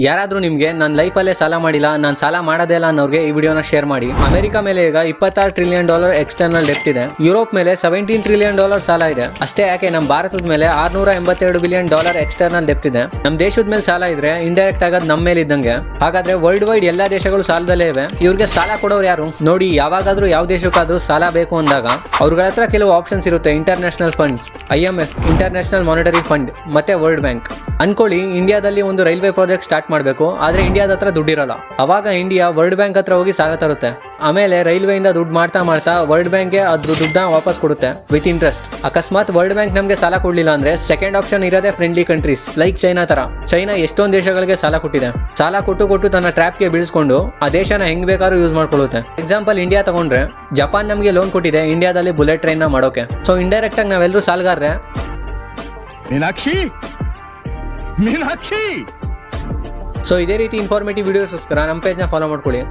ಯಾರಾದ್ರೂ ನಿಮಗೆ ನನ್ನ ಲೈಫಲ್ಲೇ ಸಾಲ ಮಾಡಿಲ್ಲ, ನಾನು ಸಾಲ ಮಾಡೋದೇ ಇಲ್ಲ ಅನ್ನೋರಿಗೆ ಈ ವಿಡಿಯೋನ ಶೇರ್ ಮಾಡಿ. ಅಮೆರಿಕ ಮೇಲೆ ಈಗ $26 ಟ್ರಿಲಿಯನ್ ಎಕ್ಸ್ಟರ್ನಲ್ ಡೆಪ್ಟ್ ಇದೆ. ಯುರೋಪ್ ಮೇಲೆ $17 ಟ್ರಿಲಿಯನ್ ಸಾಲ ಇದೆ. ಅಷ್ಟೇ ಯಾಕೆ ನಮ್ಮ ಭಾರತದ ಮೇಲೆ $682 ಬಿಲಿಯನ್ ಎಕ್ಸ್ಟರ್ನಲ್ ಡೆಪ್ಟ್ ಇದೆ. ನಮ್ಮ ದೇಶದ ಮೇಲೆ ಸಾಲ ಇದ್ರೆ ಇಂಡೈರೆಕ್ಟ್ ಆಗೋದು ನಮ್ಮ ಮೇಲೆ ಇದ್ದಂಗೆ. ಹಾಗಾದ್ರೆ ವರ್ಲ್ಡ್ ವೈಡ್ ಎಲ್ಲಾ ದೇಶಗಳು ಸಾಲದಲ್ಲೇ ಇವೆ. ಇವ್ರಿಗೆ ಸಾಲ ಕೊಡೋರು ಯಾರು? ನೋಡಿ, ಯಾವಾಗಾದ್ರೂ ಯಾವ ದೇಶಕ್ಕಾದ್ರೂ ಸಾಲ ಬೇಕು ಅಂದಾಗ ಅವ್ರಗಳ ಹತ್ರ ಕೆಲವು ಆಪ್ಷನ್ಸ್ ಇರುತ್ತೆ. International funds, IMF, international monetary fund, ಮತ್ತೆ ವರ್ಲ್ಡ್ ಬ್ಯಾಂಕ್. ಅನ್ಕೊಳ್ಳಿ, ಇಂಡಿಯಾದಲ್ಲಿ ಒಂದು ರೈಲ್ವೆ ಪ್ರಾಜೆಕ್ಟ್ ಸ್ಟಾರ್ಟ್ ಮಾಡಬೇಕು, ಆದ್ರೆ ಇಂಡಿಯಾದ ಹತ್ರ ದುಡ್ಡಿರಲ್ಲ. ಅವಾಗ ಇಂಡಿಯಾ ವರ್ಲ್ಡ್ ಬ್ಯಾಂಕ್ ಹತ್ರ ಹೋಗಿ ಸಾಲ ತರುತ್ತೆ. ಆಮೇಲೆ ರೈಲ್ವೆಯಿಂದ ದುಡ್ಡು ಮಾಡ್ತಾ ವರ್ಲ್ಡ್ ಬ್ಯಾಂಕ್ಗೆ ಅದ್ರ ದುಡ್ಡನ್ನ ವಾಪಸ್ ಕೊಡುತ್ತೆ ವಿತ್ ಇಂಟ್ರೆಸ್ಟ್. ಅಕಸ್ಮಾತ್ ವರ್ಲ್ಡ್ ಬ್ಯಾಂಕ್ ನಮಗೆ ಸಾಲ ಕೊಡ್ಲಿಲ್ಲ ಅಂದ್ರೆ ಸೆಕೆಂಡ್ ಆಪ್ಷನ್ ಇರೋದೇ ಫ್ರೆಂಡ್ಲಿ ಕಂಟ್ರೀಸ್ ಲೈಕ್ ಚೈನಾ ತರ. ಚೈನಾ ಎಷ್ಟೊಂದು ದೇಶಗಳಿಗೆ ಸಾಲ ಕೊಟ್ಟಿದೆ. ಸಾಲ ಕೊಟ್ಟು ತನ್ನ ಟ್ರ್ಯಾಪ್ಗೆ ಬೀಳಿಸ್ಕೊಂಡು ಆ ದೇಶನ ಹೆಂಗ್ ಬೇಕಾದ್ರೂ ಯೂಸ್ ಮಾಡ್ಕೊಳ್ಳುತ್ತೆ. ಎಕ್ಸಾಂಪಲ್ ಇಂಡಿಯಾ ತಗೊಂಡ್ರೆ, ಜಪಾನ್ ನಮಗೆ ಲೋನ್ ಕೊಟ್ಟಿದೆ ಇಂಡಿಯಾದಲ್ಲಿ ಬುಲೆಟ್ ಟ್ರೈನ್ ನ ಮಾಡೋಕೆ. ಸೊ ಇಂಡೈರೆಕ್ಟ್ ಆಗಿ ನಾವೆಲ್ಲರೂ ಸಾಲಗಾರರೇ. ಮೀನಾಕ್ಷಿ. ಸೊ ಇದೇ ರೀತಿ ಇನ್ಫಾರ್ಮೇಟಿವ್ ವಿಡಿಯೋಸ್ಗೋಸ್ಕರ ನಮ್ಮ ಪೇಜ್ನ ಫಾಲೋ ಮಾಡ್ಕೊಳ್ಳಿ.